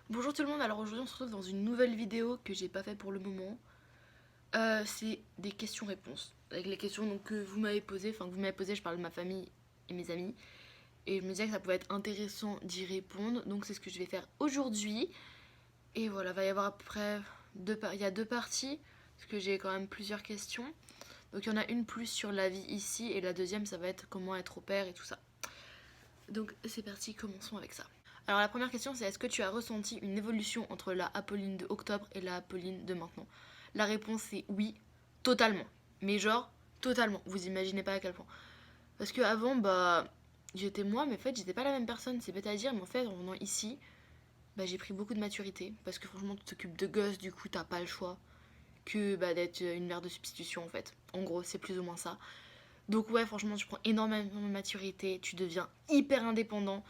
Bonjour tout le monde, alors aujourd'hui on se retrouve dans une nouvelle vidéo que j'ai pas fait pour le moment. C'est des questions-réponses. Avec les questions donc, que vous m'avez posées, enfin que vous m'avez posées, je parle de ma famille et mes amis. Et je me disais que ça pouvait être intéressant d'y répondre, donc c'est ce que je vais faire aujourd'hui. Et voilà, va y avoir à peu près il y a deux parties, parce que j'ai quand même plusieurs questions. Donc il y en a une plus sur la vie ici, et la deuxième ça va être comment être au père et tout ça. Donc c'est parti, commençons avec ça. Alors la première question c'est est-ce que tu as ressenti une évolution entre la Apolline de octobre et la Apolline de maintenant? La réponse c'est oui, totalement. Mais genre, totalement. Vous imaginez pas à quel point. Parce que avant, j'étais moi, mais en fait, j'étais pas la même personne. C'est bête à dire, mais en fait, en venant ici, j'ai pris beaucoup de maturité. Parce que franchement, tu t'occupes de gosses, du coup, t'as pas le choix que d'être une mère de substitution, en fait. En gros, c'est plus ou moins ça. Donc, ouais, franchement, tu prends énormément de maturité. Tu deviens hyper indépendant.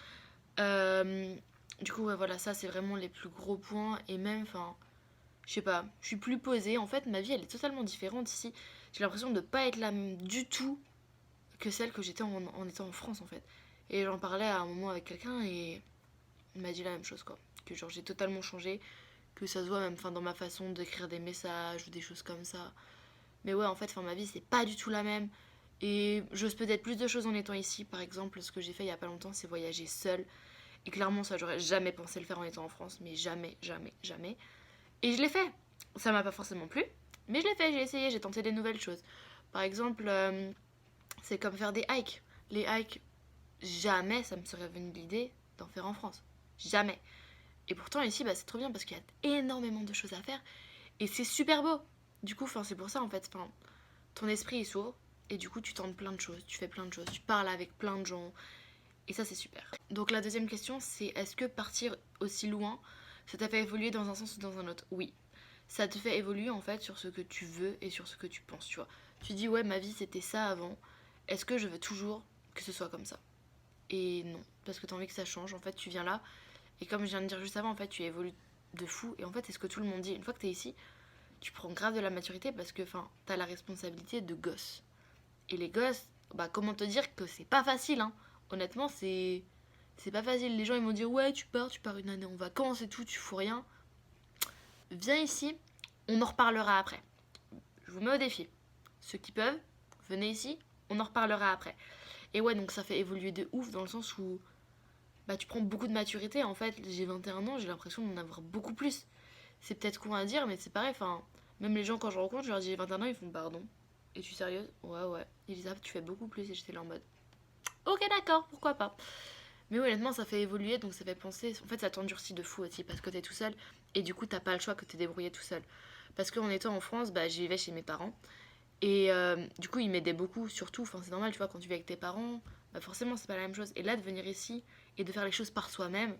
Euh, du coup, ouais, voilà, ça, c'est vraiment les plus gros points. Et même, enfin, je sais pas, je suis plus posée. En fait, ma vie, elle est totalement différente ici. J'ai l'impression de ne pas être la même du tout que celle que j'étais en étant en France, en fait. Et j'en parlais à un moment avec quelqu'un et il m'a dit la même chose, quoi. Que genre, j'ai totalement changé. Que ça se voit même dans ma façon d'écrire des messages ou des choses comme ça. Mais ouais, en fait, ma vie, c'est pas du tout la même. Et j'ose peut-être plus de choses en étant ici. Par exemple, ce que j'ai fait il y a pas longtemps, c'est voyager seule. Et clairement, ça, j'aurais jamais pensé le faire en étant en France. Mais jamais, jamais, jamais. Et je l'ai fait. Ça m'a pas forcément plu. Mais je l'ai fait, j'ai essayé, j'ai tenté des nouvelles choses. Par exemple, c'est comme faire des hikes. Les hikes, jamais ça me serait venu l'idée d'en faire en France. Jamais. Et pourtant, ici, c'est trop bien parce qu'il y a énormément de choses à faire. Et c'est super beau. Du coup, c'est pour ça, en fait. Ton esprit, il s'ouvre. Et du coup, tu tentes plein de choses. Tu fais plein de choses. Tu parles avec plein de gens. Et ça, c'est super. Donc, la deuxième question, c'est est-ce que partir aussi loin, ça t'a fait évoluer dans un sens ou dans un autre? Oui. Ça te fait évoluer, en fait, sur ce que tu veux et sur ce que tu penses, tu vois. Tu dis, ouais, ma vie, c'était ça avant. Est-ce que je veux toujours que ce soit comme ça? Et non. Parce que t'as envie que ça change. En fait, tu viens là. Et comme je viens de dire juste avant, en fait, tu évolues de fou. Et en fait, c'est ce que tout le monde dit. Une fois que t'es ici, tu prends grave de la maturité parce que, t'as la responsabilité de gosse. Et les gosses, comment te dire que c'est pas facile, hein. Honnêtement, c'est pas facile. Les gens, ils vont dire, ouais, tu pars une année en vacances et tout, tu fous rien. Viens ici, on en reparlera après. Je vous mets au défi. Ceux qui peuvent, venez ici, on en reparlera après. Et ouais, donc ça fait évoluer de ouf dans le sens où tu prends beaucoup de maturité. En fait, j'ai 21 ans, j'ai l'impression d'en avoir beaucoup plus. C'est peut-être con à dire, mais c'est pareil. Même les gens, quand je rencontre, je leur dis j'ai 21 ans, ils font pardon. Es-tu sérieuse? Ouais, ouais. Elisabeth, tu fais beaucoup plus. Et j'étais là en mode ok, d'accord, pourquoi pas. Mais ouais, honnêtement, ça fait évoluer, donc ça fait penser. En fait, ça t'endurcit de fou aussi parce que t'es tout seul. Et du coup, t'as pas le choix que t'es débrouillé tout seul. Parce qu'en étant en France, j'y vivais chez mes parents. Et du coup, ils m'aidaient beaucoup, surtout. C'est normal, tu vois, quand tu vis avec tes parents, forcément, c'est pas la même chose. Et là, de venir ici et de faire les choses par soi-même,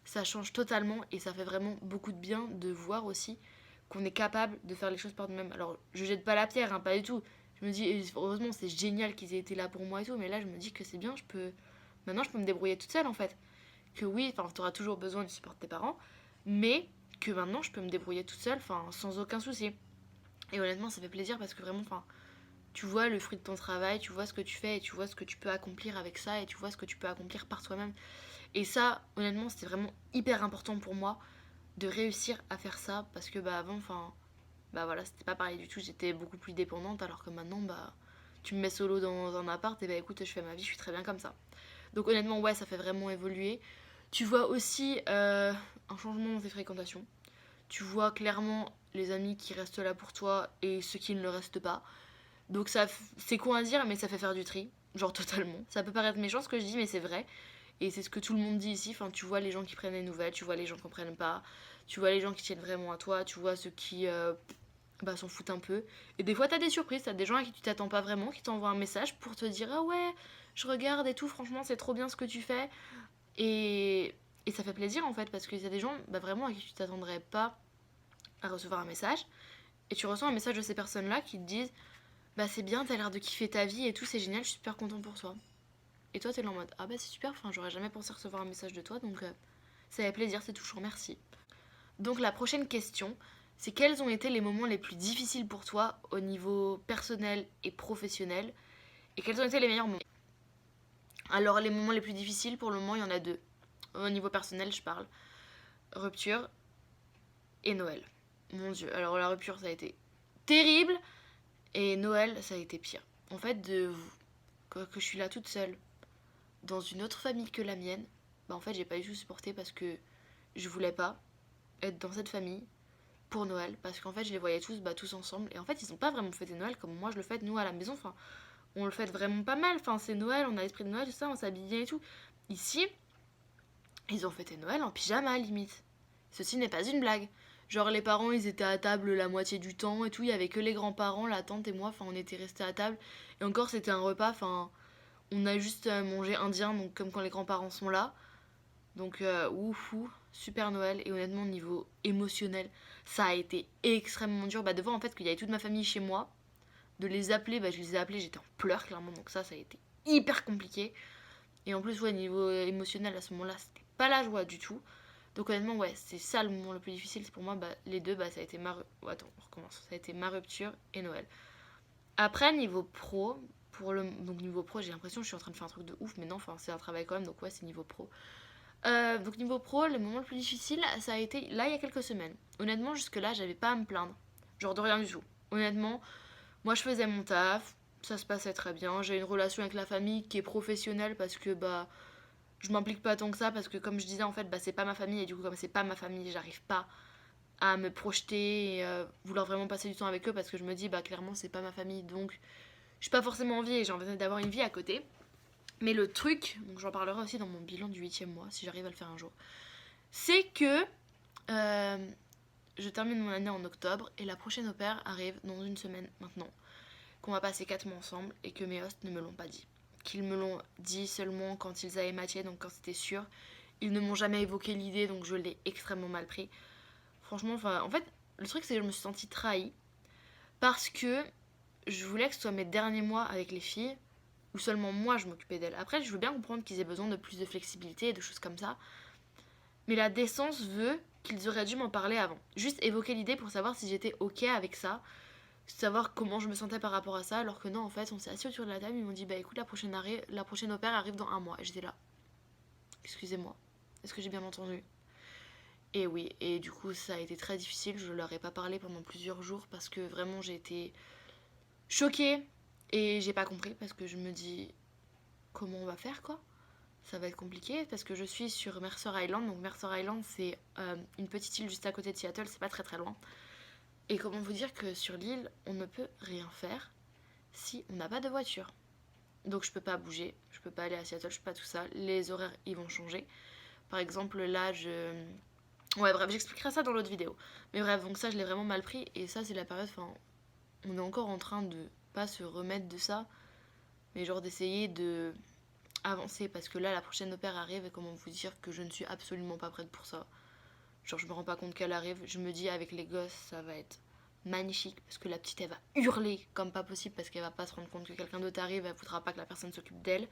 ça change totalement et ça fait vraiment beaucoup de bien de voir aussi qu'on est capable de faire les choses par nous-mêmes. Alors, je jette pas la pierre, hein, pas du tout. Je me dis, heureusement, c'est génial qu'ils aient été là pour moi et tout, mais là, je me dis que c'est bien, Maintenant, je peux me débrouiller toute seule en fait. Que oui, t'auras toujours besoin du support de tes parents, mais que maintenant, je peux me débrouiller toute seule, sans aucun souci. Et honnêtement, ça fait plaisir parce que vraiment, tu vois le fruit de ton travail, tu vois ce que tu fais et tu vois ce que tu peux accomplir avec ça et tu vois ce que tu peux accomplir par toi-même. Et ça, honnêtement, c'était vraiment hyper important pour moi de réussir à faire ça parce que avant, voilà, c'était pas pareil du tout. J'étais beaucoup plus dépendante alors que maintenant, tu me mets solo dans un appart et écoute, je fais ma vie, je suis très bien comme ça. Donc honnêtement, ouais, ça fait vraiment évoluer. Tu vois aussi un changement dans tes fréquentations. Tu vois clairement les amis qui restent là pour toi et ceux qui ne le restent pas. Donc c'est con à dire, mais ça fait faire du tri. Genre totalement. Ça peut paraître méchant ce que je dis, mais c'est vrai. Et c'est ce que tout le monde dit ici. Tu vois les gens qui prennent des nouvelles, tu vois les gens qui comprennent pas, tu vois les gens qui tiennent vraiment à toi, tu vois ceux qui s'en foutent un peu. Et des fois, t'as des surprises, t'as des gens à qui tu t'attends pas vraiment, qui t'envoient un message pour te dire ah ouais, je regarde et tout, franchement, c'est trop bien ce que tu fais. Et, et ça fait plaisir en fait, parce qu'il y a des gens vraiment à qui tu t'attendrais pas à recevoir un message. Et tu reçois un message de ces personnes-là qui te disent c'est bien, t'as l'air de kiffer ta vie et tout, c'est génial, je suis super content pour toi. Et toi, t'es là en mode, ah c'est super, j'aurais jamais pensé recevoir un message de toi, donc ça fait plaisir, c'est touchant, merci. Donc la prochaine question, c'est quels ont été les moments les plus difficiles pour toi au niveau personnel et professionnel, et quels ont été les meilleurs moments? Alors les moments les plus difficiles, pour le moment, il y en a deux. Au niveau personnel, je parle. rupture et Noël. Mon Dieu, alors la rupture ça a été terrible et Noël ça a été pire. En fait, que je suis là toute seule dans une autre famille que la mienne, bah en fait j'ai pas du tout supporté parce que je voulais pas être dans cette famille pour Noël parce qu'en fait je les voyais tous tous ensemble et en fait ils ont pas vraiment fêté Noël comme moi je le fête nous à la maison, enfin on le fête vraiment pas mal, enfin c'est Noël, on a l'esprit de Noël tout ça, on s'habille bien et tout. Ici ils ont fêté Noël en pyjama limite. Ceci n'est pas une blague. Genre les parents ils étaient à table la moitié du temps et tout, il y avait que les grands-parents, la tante et moi, enfin on était restés à table et encore c'était un repas, enfin on a juste mangé indien donc comme quand les grands-parents sont là. Donc oufou, super Noël et honnêtement niveau émotionnel ça a été extrêmement dur de voir en fait qu'il y avait toute ma famille chez moi, de les appeler, je les ai appelés, j'étais en pleurs clairement donc ça a été hyper compliqué et en plus ouais niveau émotionnel à ce moment-là c'était pas la joie du tout. Donc honnêtement ouais c'est ça le moment le plus difficile, c'est pour moi les deux ça a été attends on recommence, ça a été ma rupture et Noël. Après niveau pro, donc niveau pro j'ai l'impression que je suis en train de faire un truc de ouf mais non enfin c'est un travail quand même donc ouais c'est niveau pro. Donc niveau pro, le moment le plus difficile, ça a été là il y a quelques semaines. Honnêtement, jusque là, j'avais pas à me plaindre. Genre de rien du tout. Honnêtement, moi je faisais mon taf, ça se passait très bien. J'ai une relation avec la famille qui est professionnelle parce que je m'implique pas tant que ça parce que comme je disais en fait c'est pas ma famille et du coup comme c'est pas ma famille, j'arrive pas à me projeter et vouloir vraiment passer du temps avec eux parce que je me dis clairement c'est pas ma famille donc j'ai pas forcément envie et j'ai envie d'avoir une vie à côté. Mais le truc, donc j'en parlerai aussi dans mon bilan du 8e mois, si j'arrive à le faire un jour, c'est que je termine mon année en octobre et la prochaine opère arrive dans une semaine maintenant, qu'on va passer 4 mois ensemble et que mes hosts ne me l'ont pas dit. Qu'ils me l'ont dit seulement quand ils avaient matché, donc quand c'était sûr. Ils ne m'ont jamais évoqué l'idée, donc je l'ai extrêmement mal pris. Franchement, en fait, le truc c'est que je me suis sentie trahie parce que je voulais que ce soit mes derniers mois avec les filles où seulement moi je m'occupais d'elles. Après, je veux bien comprendre qu'ils aient besoin de plus de flexibilité et de choses comme ça. Mais la décence veut qu'ils auraient dû m'en parler avant. Juste évoquer l'idée pour savoir si j'étais ok avec ça, savoir comment je me sentais par rapport à ça, alors que non, en fait, on s'est assis autour de la table, ils m'ont dit écoute, la prochaine opère arrive dans un mois. Et j'étais là. Excusez-moi, est-ce que j'ai bien entendu? Et oui, et du coup, ça a été très difficile. Je leur ai pas parlé pendant plusieurs jours parce que vraiment j'ai été choquée et j'ai pas compris parce que je me dis comment on va faire quoi. Ça va être compliqué parce que je suis sur Mercer Island. Donc Mercer Island c'est une petite île juste à côté de Seattle, c'est pas très très loin. Et comment vous dire que sur l'île on ne peut rien faire si on n'a pas de voiture. Donc je peux pas bouger, je peux pas aller à Seattle, je peux pas tout ça. Les horaires ils vont changer. Par exemple là ouais bref j'expliquerai ça dans l'autre vidéo. Mais bref donc ça je l'ai vraiment mal pris et ça c'est la période, on est encore en train de pas se remettre de ça. Mais genre d'essayer de avancer parce que là la prochaine opère arrive et comment vous dire que je ne suis absolument pas prête pour ça. Genre je me rends pas compte qu'elle arrive, je me dis avec les gosses ça va être magnifique parce que la petite elle va hurler comme pas possible parce qu'elle va pas se rendre compte que quelqu'un d'autre arrive, elle voudra pas que la personne s'occupe d'elle.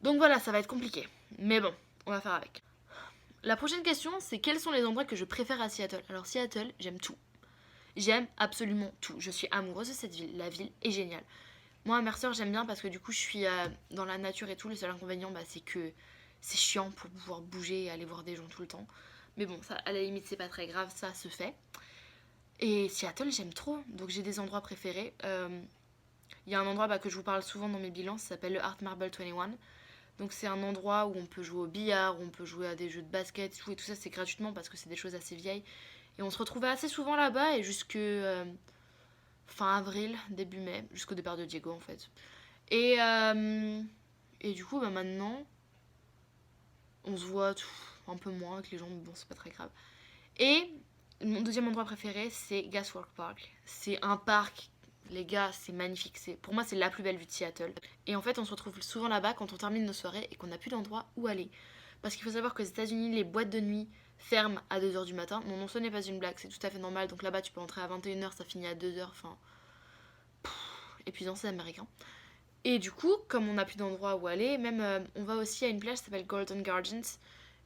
Donc voilà, ça va être compliqué. Mais bon, on va faire avec. La prochaine question c'est quels sont les endroits que je préfère à Seattle. Alors Seattle, j'aime tout. J'aime absolument tout. Je suis amoureuse de cette ville, la ville est géniale. Moi, à Mercer, j'aime bien parce que du coup, je suis dans la nature et tout. Le seul inconvénient, c'est que c'est chiant pour pouvoir bouger et aller voir des gens tout le temps. Mais bon, ça, à la limite, c'est pas très grave, ça se fait. Et Seattle, j'aime trop. Donc, j'ai des endroits préférés. Il y a un endroit que je vous parle souvent dans mes bilans, ça s'appelle le Art Marble 21. Donc, c'est un endroit où on peut jouer au billard, où on peut jouer à des jeux de basket, et tout ça, c'est gratuitement parce que c'est des choses assez vieilles. Et on se retrouvait assez souvent là-bas et jusque fin avril, début mai, jusqu'au départ de Diego en fait. Et du coup, maintenant, on se voit un peu moins avec les gens, mais bon, c'est pas très grave. Et mon deuxième endroit préféré, c'est Gasworks Park. C'est un parc, les gars, c'est magnifique. Pour moi, c'est la plus belle vue de Seattle. Et en fait, on se retrouve souvent là-bas quand on termine nos soirées et qu'on n'a plus d'endroit où aller. Parce qu'il faut savoir qu'aux États-Unis, les boîtes de nuit ferment à 2h du matin. Non, ce n'est pas une blague, c'est tout à fait normal. Donc là-bas, tu peux entrer à 21h, ça finit à 2h. Enfin, épuisant, c'est américain. Et du coup, comme on n'a plus d'endroit où aller, même on va aussi à une plage qui s'appelle Golden Gardens,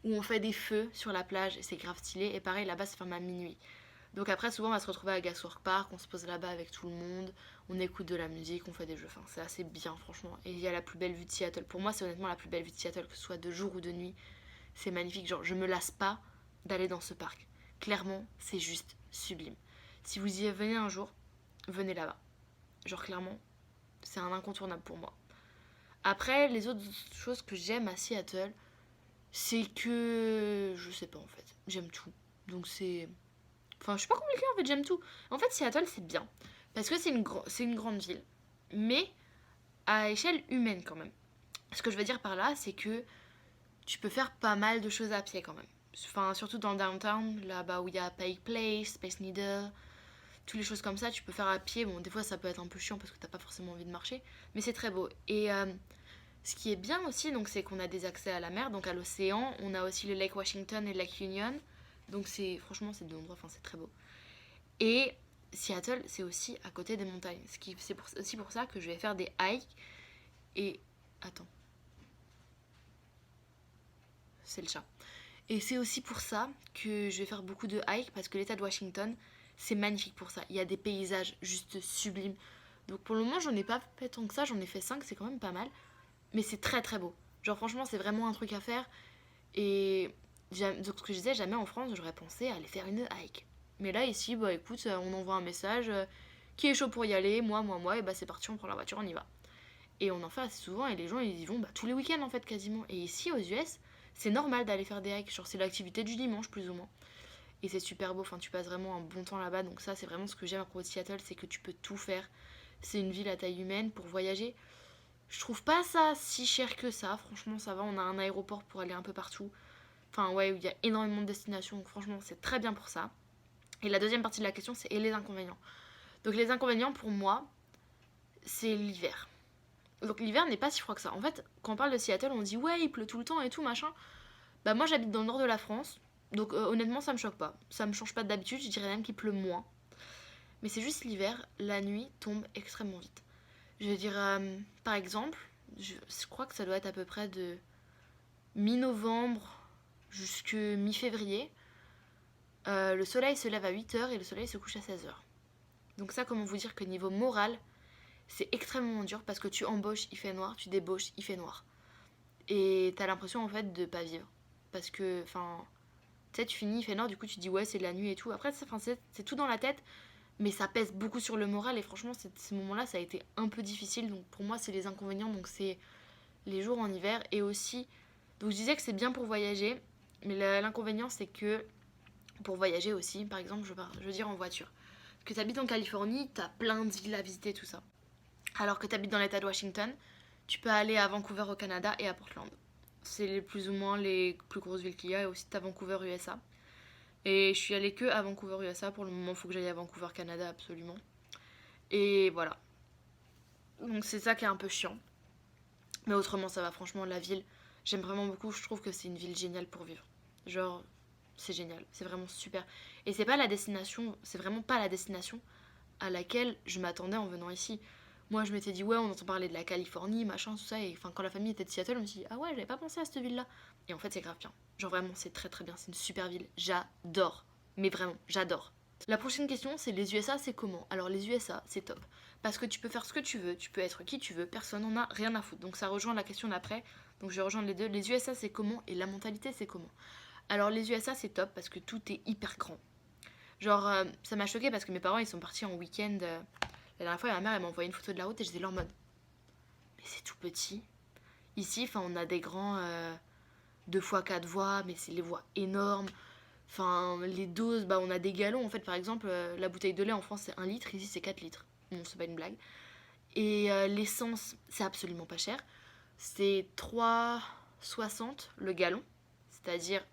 où on fait des feux sur la plage et c'est grave stylé. Et pareil, là-bas, ça ferme à minuit. Donc après, souvent, on va se retrouver à Gasworks Park, on se pose là-bas avec tout le monde, on écoute de la musique, on fait des jeux. Enfin, c'est assez bien, franchement. Et il y a la plus belle vue de Seattle. Pour moi, c'est honnêtement la plus belle vue de Seattle, que ce soit de jour ou de nuit. C'est magnifique. Genre, je me lasse pas d'aller dans ce parc. Clairement, c'est juste sublime. Si vous y venez un jour, venez là-bas. Genre clairement, c'est un incontournable pour moi. Après, les autres choses que j'aime à Seattle, c'est que... Je sais pas en fait, j'aime tout. Donc c'est... Enfin, je suis pas compliquée en fait, j'aime tout. En fait, Seattle, c'est bien. Parce que c'est une grande ville. Mais à échelle humaine quand même. Ce que je veux dire par là, c'est que tu peux faire pas mal de choses à pied quand même. Enfin, surtout dans le downtown, là-bas où il y a Pike Place, Space Needle, toutes les choses comme ça, tu peux faire à pied. Bon, des fois, ça peut être un peu chiant parce que t'as pas forcément envie de marcher, mais c'est très beau. Et ce qui est bien aussi, donc, c'est qu'on a des accès à la mer, donc à l'océan. On a aussi le Lake Washington et le Lake Union. Donc, franchement, c'est deux endroits, enfin, c'est très beau. Et Seattle, c'est aussi à côté des montagnes. C'est aussi pour ça que je vais faire des hikes. Et. Attends. C'est le chat. Et c'est aussi pour ça que je vais faire beaucoup de hikes parce que l'état de Washington, c'est magnifique pour ça. Il y a des paysages juste sublimes. Donc pour le moment, j'en ai pas fait tant que ça, j'en ai fait 5, c'est quand même pas mal. Mais c'est très très beau. Genre franchement, c'est vraiment un truc à faire. Et donc ce que je disais, jamais en France, j'aurais pensé à aller faire une hike. Mais là, ici, bah écoute, on envoie un message qui est chaud pour y aller, moi, et bah c'est parti, on prend la voiture, on y va. Et on en fait assez souvent et les gens ils y vont tous les week-ends en fait quasiment. Et ici aux US, c'est normal d'aller faire des hikes, genre c'est l'activité du dimanche plus ou moins. Et c'est super beau, enfin tu passes vraiment un bon temps là-bas. Donc ça c'est vraiment ce que j'aime à propos de Seattle, c'est que tu peux tout faire. C'est une ville à taille humaine pour voyager. Je trouve pas ça si cher que ça, franchement ça va, on a un aéroport pour aller un peu partout. Enfin ouais, il y a énormément de destinations, donc franchement c'est très bien pour ça. Et la deuxième partie de la question c'est et les inconvénients. Donc les inconvénients pour moi, c'est l'hiver. Donc l'hiver n'est pas si froid que ça. En fait, quand on parle de Seattle, on dit ouais, il pleut tout le temps et tout, machin. Bah moi j'habite dans le nord de la France, donc honnêtement ça me choque pas. Ça me change pas d'habitude, je dirais même qu'il pleut moins. Mais c'est juste l'hiver, la nuit tombe extrêmement vite. Je veux dire, par exemple, je crois que ça doit être à peu près de mi-novembre jusque mi-février. Le soleil se lève à 8h et le soleil se couche à 16h. Donc ça, comment vous dire que niveau moral, c'est extrêmement dur parce que tu embauches, il fait noir, tu débauches, il fait noir. Et t'as l'impression en fait de pas vivre. Parce que, enfin, tu sais, tu finis, il fait noir, du coup tu dis ouais, c'est la nuit et tout. Après, c'est tout dans la tête, mais ça pèse beaucoup sur le moral. Et franchement, ces moments-là, ça a été un peu difficile. Donc pour moi, c'est les inconvénients. Donc c'est les jours en hiver et aussi. Donc je disais que c'est bien pour voyager, mais l'inconvénient, c'est que pour voyager aussi, par exemple, je veux dire en voiture. Que t'habites en Californie, t'as plein de villes à visiter, tout ça. Alors que t'habites dans l'état de Washington, tu peux aller à Vancouver au Canada et à Portland. C'est plus ou moins les plus grosses villes qu'il y a et aussi à Vancouver USA. Et je suis allée que à Vancouver USA. Pour le moment, il faut que j'aille à Vancouver Canada absolument. Et voilà. Donc c'est ça qui est un peu chiant. Mais autrement, ça va. Franchement, la ville, j'aime vraiment beaucoup. Je trouve que c'est une ville géniale pour vivre. Genre, c'est génial. C'est vraiment super. Et c'est pas la destination, c'est vraiment pas la destination à laquelle je m'attendais en venant ici. Moi, je m'étais dit, ouais, on entend parler de la Californie, machin, tout ça. Et enfin, quand la famille était de Seattle, je me suis dit, ah ouais, j'avais pas pensé à cette ville-là. Et en fait, c'est grave bien. Genre, vraiment, c'est très très bien. C'est une super ville. J'adore. Mais vraiment, j'adore. La prochaine question, c'est les USA, c'est comment? Alors, les USA, c'est top. Parce que tu peux faire ce que tu veux, tu peux être qui tu veux, personne n'en a rien à foutre. Donc, ça rejoint la question d'après. Donc, je vais rejoindre les deux. Les USA, c'est comment? Et la mentalité, c'est comment? Alors, les USA, c'est top parce que tout est hyper grand. Genre, ça m'a choqué parce que mes parents, ils sont partis en week-end. La dernière fois, ma mère, elle m'a envoyé une photo de la route et j'étais là en mode, mais c'est tout petit. Ici, enfin, on a des grands 2x4 voies, mais c'est les voies énormes. Enfin, les doses, bah, on a des galons. En fait, par exemple, la bouteille de lait en France, c'est 1 litre. Ici, c'est 4 litres. Non, c'est pas une blague. Et l'essence, c'est absolument pas cher. C'est 3,60 le gallon. C'est-à-dire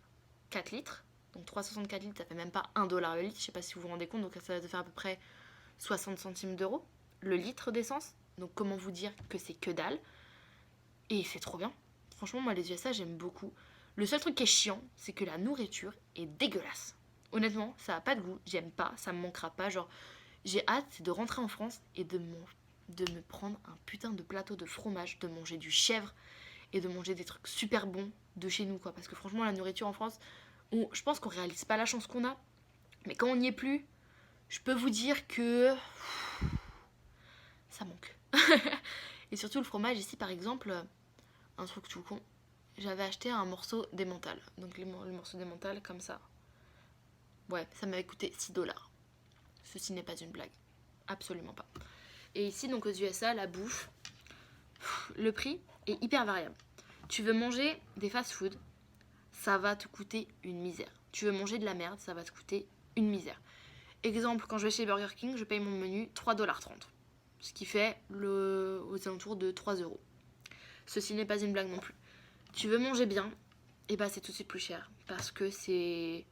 4 litres. Donc 3,64 litres, ça fait même pas 1 $ le litre. Je sais pas si vous vous rendez compte. Donc ça va faire à peu près 60 centimes d'euros le litre d'essence. Donc comment vous dire que c'est que dalle. Et c'est trop bien. Franchement, moi, les USA, j'aime beaucoup. Le seul truc qui est chiant, c'est que la nourriture est dégueulasse. Honnêtement, ça a pas de goût. J'aime pas, ça me manquera pas. Genre, j'ai hâte de rentrer en France et de me prendre un putain de plateau de fromage, de manger du chèvre et de manger des trucs super bons de chez nous, quoi. Parce que franchement, la nourriture en France, je pense qu'on réalise pas la chance qu'on a. Mais quand on n'y est plus, je peux vous dire que ça manque. Et surtout le fromage ici, par exemple, un truc tout con. J'avais acheté un morceau d'emmental. Donc le morceau d'emmental comme ça. Ouais, ça m'avait coûté 6 $. Ceci n'est pas une blague. Absolument pas. Et ici, donc aux USA, la bouffe, le prix est hyper variable. Tu veux manger des fast-food, ça va te coûter une misère. Tu veux manger de la merde, ça va te coûter une misère. Exemple, quand je vais chez Burger King, je paye mon menu 3,30 $. Ce qui fait aux alentours de 3 €. Ceci n'est pas une blague non plus. Tu veux manger bien, et bah c'est tout de suite plus cher. Parce que je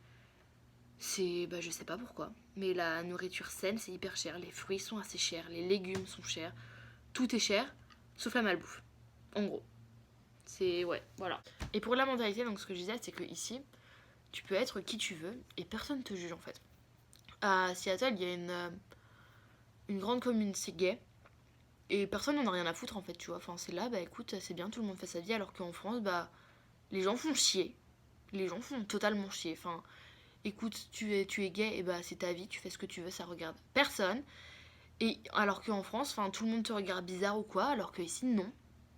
sais pas pourquoi. Mais la nourriture saine, c'est hyper cher. Les fruits sont assez chers, les légumes sont chers. Tout est cher, sauf la malbouffe. En gros. Ouais, voilà. Et pour la mentalité, donc ce que je disais, c'est que ici, tu peux être qui tu veux et personne te juge en fait. À Seattle, il y a une grande communauté gay et personne n'en a rien à foutre en fait, tu vois. Enfin, c'est là, bah écoute, c'est bien, tout le monde fait sa vie, alors qu'en France, bah, les gens font chier. Les gens font totalement chier. Enfin, écoute, tu es gay, et bah c'est ta vie, tu fais ce que tu veux, ça regarde personne. Et alors qu'en France, enfin, tout le monde te regarde bizarre ou quoi, alors que ici, non.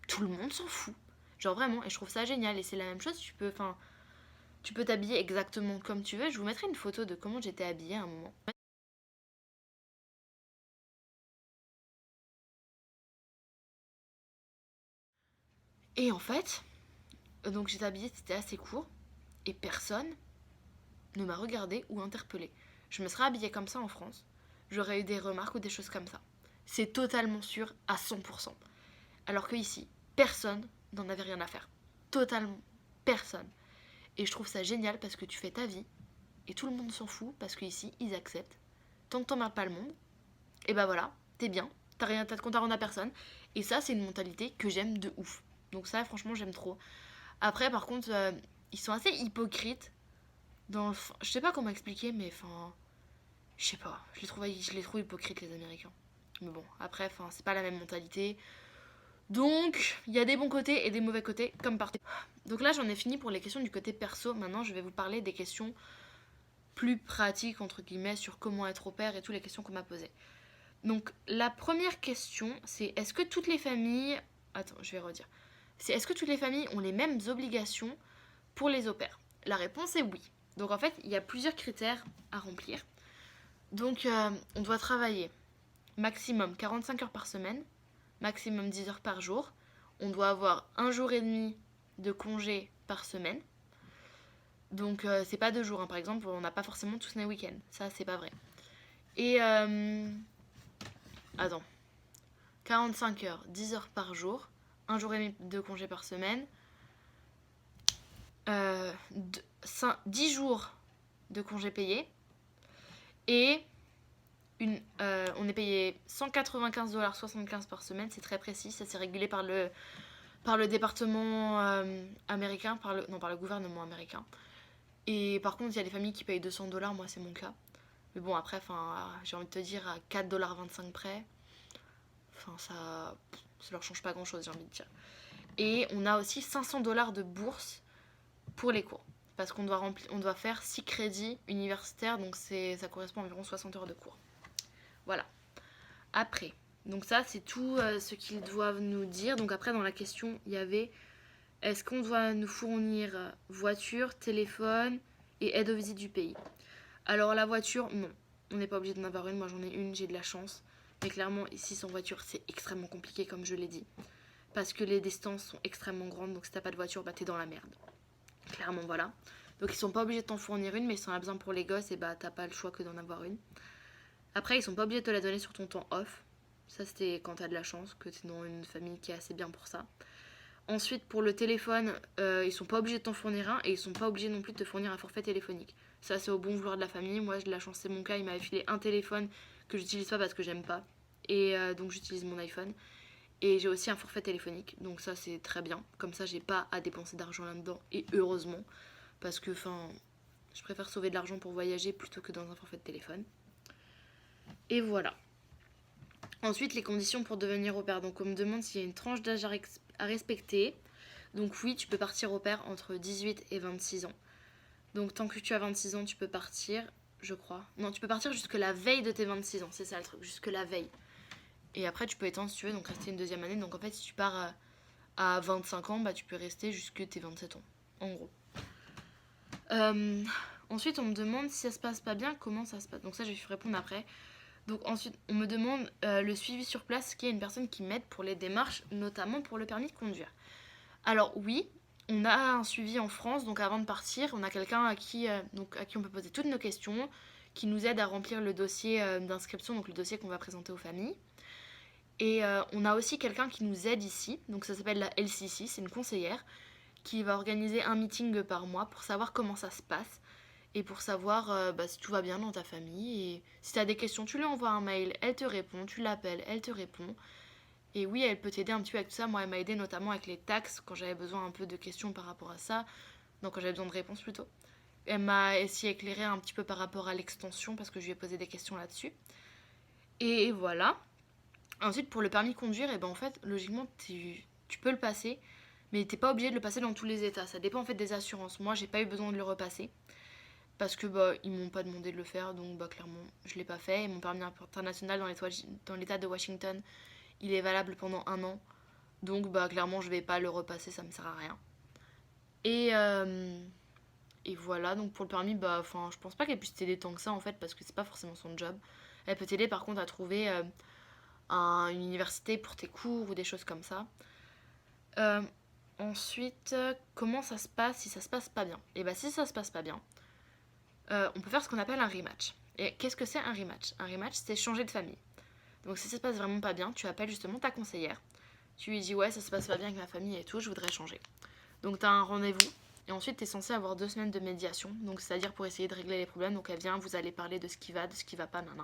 Tout le monde s'en fout. Genre vraiment, et je trouve ça génial. Et c'est la même chose, tu peux t'habiller exactement comme tu veux. Je vous mettrai une photo de comment j'étais habillée à un moment. Et en fait, donc j'étais habillée, c'était assez court, et personne ne m'a regardée ou interpellée. Je me serais habillée comme ça en France, j'aurais eu des remarques ou des choses comme ça. C'est totalement sûr à 100%. Alors que ici, personne n'en avait rien à faire. Totalement personne. Et je trouve ça génial parce que tu fais ta vie et tout le monde s'en fout parce qu'ici, ils acceptent. Tant que t'emmerdes pas le monde, et bah voilà, t'es bien, t'as de compte à rendre à personne. Et ça, c'est une mentalité que j'aime de ouf. Donc ça, franchement, j'aime trop. Après, par contre, ils sont assez hypocrites dans le... Je sais pas comment expliquer, mais enfin... Je sais pas, je les trouve hypocrites, les Américains. Mais bon, après, enfin, c'est pas la même mentalité. Donc, il y a des bons côtés et des mauvais côtés, comme partout. Donc là, j'en ai fini pour les questions du côté perso. Maintenant, je vais vous parler des questions plus pratiques, entre guillemets, sur comment être au père et toutes les questions qu'on m'a posées. Donc, la première question, c'est est-ce que toutes les familles... Attends, je vais redire. C'est est-ce que toutes les familles ont les mêmes obligations pour les au pairs? La réponse est oui. Donc, en fait, il y a plusieurs critères à remplir. Donc, on doit travailler maximum 45 heures par semaine, maximum 10 heures par jour. On doit avoir un jour et demi de congé par semaine. Donc c'est pas 2 jours, hein. Par exemple, on n'a pas forcément tous les week-ends. Ça, c'est pas vrai. Et attends. 45 heures, 10 heures par jour, un jour et demi de congé par semaine, 10 jours de congé payé et on est payé 195,75 $ par semaine, c'est très précis, ça c'est régulé par le département américain, par le gouvernement américain. Et par contre, il y a des familles qui payent 200 $, moi c'est mon cas. Mais bon, après, j'ai envie de te dire, à 4,25 $ près, ça leur change pas grand chose, j'ai envie de dire. Et on a aussi 500 $ de bourse pour les cours. Parce qu'on doit faire 6 crédits universitaires, donc ça correspond à environ 60 heures de cours. Voilà. Après, donc ça c'est tout ce qu'ils doivent nous dire. Donc après dans la question il y avait est-ce qu'on doit nous fournir voiture, téléphone et aide aux visites du pays? Alors la voiture, non. On n'est pas obligé d'en avoir une, moi j'en ai une, j'ai de la chance. Mais clairement ici sans voiture c'est extrêmement compliqué comme je l'ai dit. Parce que les distances sont extrêmement grandes, donc si t'as pas de voiture, bah t'es dans la merde. Clairement voilà. Donc ils sont pas obligés de t'en fournir une, mais si t'en as besoin pour les gosses, et bah t'as pas le choix que d'en avoir une. Après, ils sont pas obligés de te la donner sur ton temps off. Ça, c'était quand t'as de la chance, que t'es dans une famille qui est assez bien pour ça. Ensuite, pour le téléphone, ils sont pas obligés de t'en fournir un et ils sont pas obligés non plus de te fournir un forfait téléphonique. Ça, c'est au bon vouloir de la famille. Moi, j'ai de la chance, c'est mon cas. Il m'avait filé un téléphone que j'utilise pas parce que j'aime pas. Et donc, j'utilise mon iPhone. Et j'ai aussi un forfait téléphonique. Donc, ça, c'est très bien. Comme ça, j'ai pas à dépenser d'argent là-dedans. Et heureusement. Parce que, je préfère sauver de l'argent pour voyager plutôt que dans un forfait de téléphone. Et voilà. Ensuite, les conditions pour devenir au pair. Donc, on me demande s'il y a une tranche d'âge à respecter. Donc, oui, tu peux partir au pair entre 18 et 26 ans. Donc, tant que tu as 26 ans, tu peux partir, je crois. Non, tu peux partir jusque la veille de tes 26 ans. C'est ça le truc, jusque la veille. Et après, tu peux étendre si tu veux, donc rester une deuxième année. Donc, en fait, si tu pars à 25 ans, bah, tu peux rester jusque tes 27 ans. En gros. Ensuite, on me demande si ça se passe pas bien, comment ça se passe. Donc ça, je vais répondre après. Donc ensuite, on me demande le suivi sur place, qui est une personne qui m'aide pour les démarches, notamment pour le permis de conduire. Alors oui, on a un suivi en France, donc avant de partir, on a quelqu'un à qui on peut poser toutes nos questions, qui nous aide à remplir le dossier d'inscription, donc le dossier qu'on va présenter aux familles. Et on a aussi quelqu'un qui nous aide ici, donc ça s'appelle la LCC, c'est une conseillère, qui va organiser un meeting par mois pour savoir comment ça se passe et pour savoir si tout va bien dans ta famille. Et si tu as des questions, tu lui envoies un mail, elle te répond, tu l'appelles, elle te répond. Et oui, elle peut t'aider un petit peu avec tout ça. Moi, elle m'a aidé notamment avec les taxes quand j'avais besoin un peu de questions par rapport à ça. Donc, quand j'avais besoin de réponses plutôt. Elle m'a aussi éclairé un petit peu par rapport à l'extension parce que je lui ai posé des questions là-dessus. Et voilà. Ensuite, pour le permis de conduire, et ben en fait, logiquement, tu peux le passer, mais t'es pas obligé de le passer dans tous les états. Ça dépend en fait des assurances. Moi, j'ai pas eu besoin de le repasser parce que ils m'ont pas demandé de le faire, donc clairement, je l'ai pas fait. Et mon permis international dans l'état de Washington, il est valable pendant 1 an, donc clairement, je vais pas le repasser, ça me sert à rien. Et et voilà, donc pour le permis, je pense pas qu'elle puisse t'aider tant que ça en fait, parce que c'est pas forcément son job. Elle peut t'aider par contre à trouver une université pour tes cours ou des choses comme ça. Euh, Ensuite, comment ça se passe si ça se passe pas bien? Et si ça se passe pas bien, on peut faire ce qu'on appelle un rematch. Et qu'est-ce que c'est un rematch? Un rematch, c'est changer de famille. Donc si ça se passe vraiment pas bien, tu appelles justement ta conseillère. Tu lui dis ouais, ça se passe pas bien avec ma famille et tout, je voudrais changer. Donc tu as un rendez-vous et ensuite tu es censé avoir 2 semaines de médiation. Donc c'est-à-dire pour essayer de régler les problèmes. Donc elle vient, vous allez parler de ce qui va pas, nan.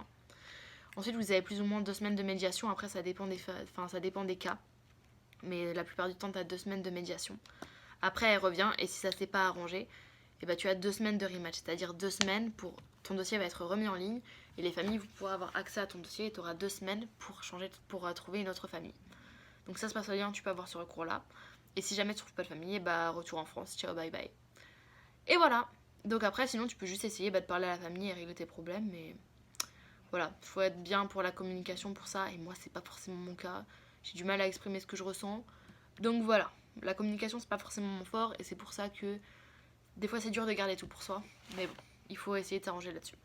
Ensuite vous avez plus ou moins 2 semaines de médiation. Après ça dépend ça dépend des cas. Mais la plupart du temps tu as 2 semaines de médiation. Après elle revient et si ça s'est pas arrangé, tu as 2 semaines de rematch. C'est-à-dire 2 semaines pour ton dossier va être remis en ligne et les familles vous pourrez avoir accès à ton dossier et tu auras 2 semaines pour trouver une autre famille. Donc ça se passe bien, tu peux avoir ce recours-là. Et si jamais tu trouves pas de famille, retour en France, ciao, bye bye. Et voilà. Donc après, sinon, tu peux juste essayer de parler à la famille et régler tes problèmes. Mais voilà, il faut être bien pour la communication pour ça. Et moi, c'est pas forcément mon cas. J'ai du mal à exprimer ce que je ressens. Donc voilà, la communication, c'est pas forcément mon fort. Et c'est pour ça que des fois, c'est dur de garder tout pour soi. Mais bon, il faut essayer de s'arranger là-dessus.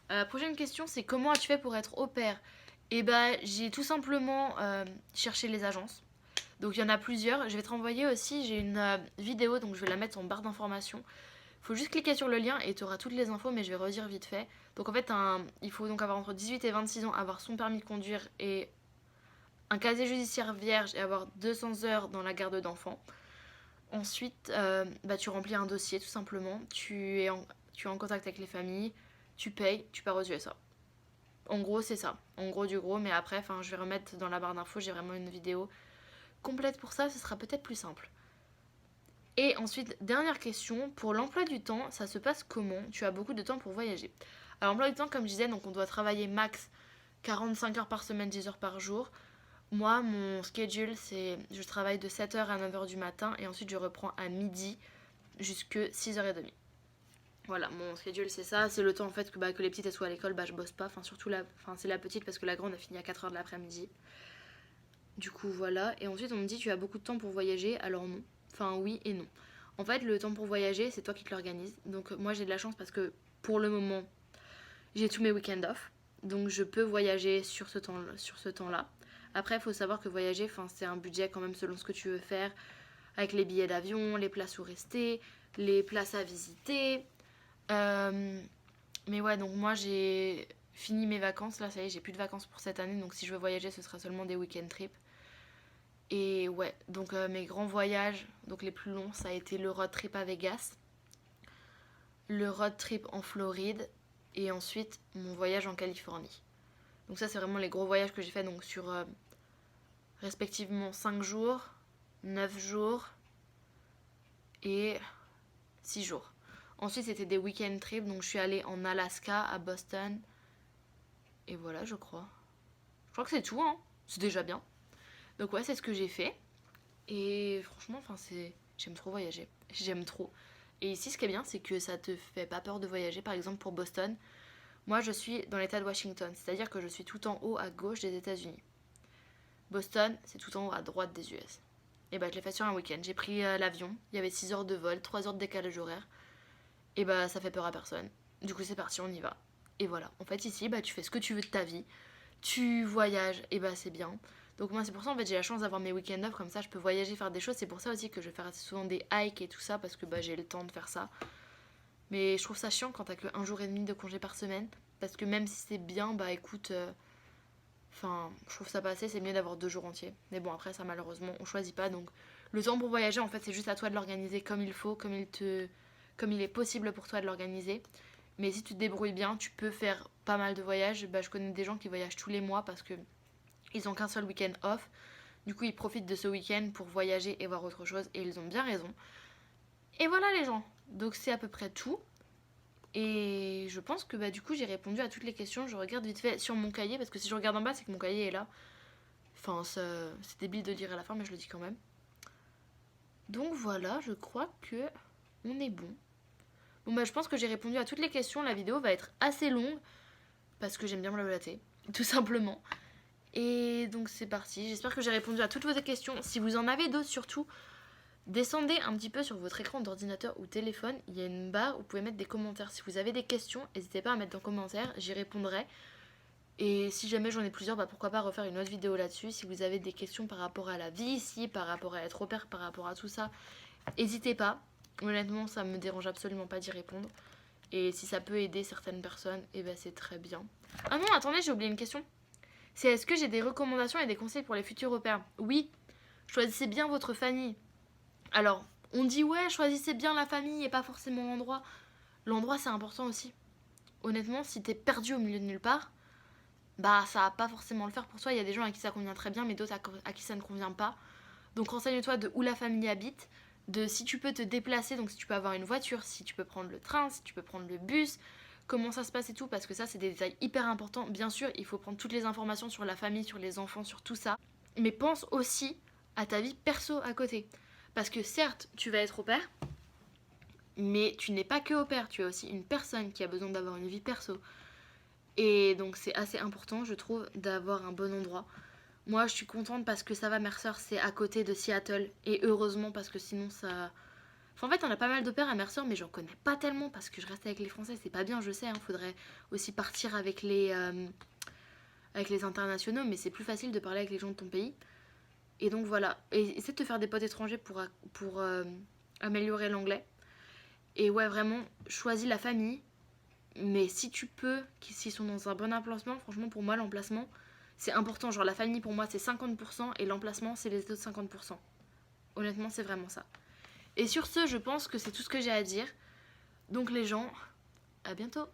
La prochaine question, c'est comment as-tu fait pour être au pair? Et j'ai tout simplement cherché les agences. Donc il y en a plusieurs. Je vais te renvoyer aussi, j'ai une vidéo, donc je vais la mettre en barre d'informations. Il faut juste cliquer sur le lien et tu auras toutes les infos, mais je vais redire vite fait. Donc en fait, il faut donc avoir entre 18 et 26 ans, avoir son permis de conduire et un casier judiciaire vierge et avoir 200 heures dans la garde d'enfants. Ensuite, tu remplis un dossier tout simplement. Tu es en contact avec les familles, tu payes, tu pars aux USA. En gros, c'est ça. En gros du gros, mais après, je vais remettre dans la barre d'infos, j'ai vraiment une vidéo complète pour ça, ce sera peut-être plus simple. Et ensuite, dernière question, pour l'emploi du temps, ça se passe comment? Tu as beaucoup de temps pour voyager. Alors l'emploi du temps, comme je disais, donc on doit travailler max 45 heures par semaine, 10 heures par jour. Moi, mon schedule, c'est je travaille de 7h à 9h du matin et ensuite je reprends à midi jusque 6h30. Voilà, mon schedule c'est ça, c'est le temps en fait que les petites elles soient à l'école, je bosse pas, surtout c'est la petite parce que la grande a fini à 4h de l'après-midi. Du coup voilà, et ensuite on me dit tu as beaucoup de temps pour voyager, alors non. Enfin oui et non. En fait le temps pour voyager c'est toi qui te l'organises. Donc moi j'ai de la chance parce que pour le moment j'ai tous mes week-ends off. Donc je peux voyager sur ce temps-là. Après il faut savoir que voyager c'est un budget quand même selon ce que tu veux faire. Avec les billets d'avion, les places où rester, les places à visiter. Mais ouais donc moi j'ai fini mes vacances, là ça y est j'ai plus de vacances pour cette année. Donc si je veux voyager ce sera seulement des week-end trips. Et ouais, donc mes grands voyages, donc les plus longs, ça a été le road trip à Vegas, le road trip en Floride et ensuite mon voyage en Californie. Donc ça c'est vraiment les gros voyages que j'ai fait donc sur respectivement 5 jours, 9 jours et 6 jours. Ensuite c'était des week-end trips, donc je suis allée en Alaska, à Boston et voilà je crois. Je crois que c'est tout, hein. C'est déjà bien. Donc ouais c'est ce que j'ai fait. Et franchement, j'aime trop voyager. J'aime trop. Et ici, ce qui est bien, c'est que ça te fait pas peur de voyager. Par exemple, pour Boston, moi, je suis dans l'état de Washington. C'est-à-dire que je suis tout en haut à gauche des États-Unis. Boston, c'est tout en haut à droite des US. Et je l'ai fait sur un week-end. J'ai pris l'avion. Il y avait 6 heures de vol, 3 heures de décalage horaire. et bah ça fait peur à personne. Du coup c'est parti, on y va. Et voilà, en fait ici bah tu fais ce que tu veux de ta vie, tu voyages, et bah c'est bien. Donc moi c'est pour ça en fait j'ai la chance d'avoir mes week-ends off, comme ça je peux voyager, faire des choses. C'est pour ça aussi que je vais faire assez souvent des hikes et tout ça, parce que bah j'ai le temps de faire ça. Mais je trouve ça chiant quand t'as que un jour et demi de congé par semaine, parce que même si c'est bien, bah écoute, enfin je trouve ça pas assez, c'est mieux d'avoir 2 jours entiers. Mais bon après ça malheureusement on choisit pas, donc le temps pour voyager en fait c'est juste à toi de l'organiser comme il faut, comme il est possible pour toi de l'organiser. Mais si tu te débrouilles bien, tu peux faire pas mal de voyages. Bah, je connais des gens qui voyagent tous les mois parce que ils ont qu'un seul week-end off. Du coup, ils profitent de ce week-end pour voyager et voir autre chose. Et ils ont bien raison. Et voilà les gens. Donc c'est à peu près tout. Et je pense que bah, du coup j'ai répondu à toutes les questions. Je regarde vite fait sur mon cahier parce que si je regarde en bas, c'est que mon cahier est là. Enfin, c'est débile de dire à la fin, mais je le dis quand même. Donc voilà, je crois que on est bon. Bon bah je pense que j'ai répondu à toutes les questions. La vidéo va être assez longue parce que j'aime bien me blablater, tout simplement. Et donc c'est parti, j'espère que j'ai répondu à toutes vos questions. Si vous en avez d'autres surtout, descendez un petit peu sur votre écran d'ordinateur ou téléphone, il y a une barre où vous pouvez mettre des commentaires. Si vous avez des questions, n'hésitez pas à mettre dans les commentaires, j'y répondrai. Et si jamais j'en ai plusieurs, bah pourquoi pas refaire une autre vidéo là-dessus. Si vous avez des questions par rapport à la vie ici, par rapport à être au pair, par rapport à tout ça, n'hésitez pas. Honnêtement, ça me dérange absolument pas d'y répondre. Et si ça peut aider certaines personnes, et ben c'est très bien. Ah non, attendez, j'ai oublié une question. C'est est-ce que j'ai des recommandations et des conseils pour les futurs au pair? Oui, choisissez bien votre famille. Alors, on dit ouais, choisissez bien la famille et pas forcément l'endroit. L'endroit, c'est important aussi. Honnêtement, si t'es perdu au milieu de nulle part, bah ça va pas forcément le faire pour toi. Il y a des gens à qui ça convient très bien, mais d'autres à qui ça ne convient pas. Donc renseigne-toi de où la famille habite, de si tu peux te déplacer, donc si tu peux avoir une voiture, si tu peux prendre le train, si tu peux prendre le bus, comment ça se passe et tout, parce que ça c'est des détails hyper importants. Bien sûr, il faut prendre toutes les informations sur la famille, sur les enfants, sur tout ça, mais pense aussi à ta vie perso à côté. Parce que certes, tu vas être au pair, mais tu n'es pas que au pair, tu es aussi une personne qui a besoin d'avoir une vie perso. Et donc c'est assez important, je trouve, d'avoir un bon endroit. Moi, je suis contente parce que ça va, Mercer, c'est à côté de Seattle. Et heureusement, parce que sinon, ça. Enfin, en fait, on a pas mal de pairs à Mercer, mais j'en connais pas tellement parce que je reste avec les Français. C'est pas bien, je sais. Faudrait aussi partir avec les internationaux, mais c'est plus facile de parler avec les gens de ton pays. Et donc voilà. Et essaie de te faire des potes étrangers pour améliorer l'anglais. Et ouais, vraiment, choisis la famille. Mais si tu peux, s'ils sont dans un bon emplacement, franchement, pour moi, l'emplacement, c'est important. Genre, la famille, pour moi, c'est 50% et l'emplacement, c'est les autres 50%. Honnêtement, c'est vraiment ça. Et sur ce, je pense que c'est tout ce que j'ai à dire. Donc, les gens, à bientôt!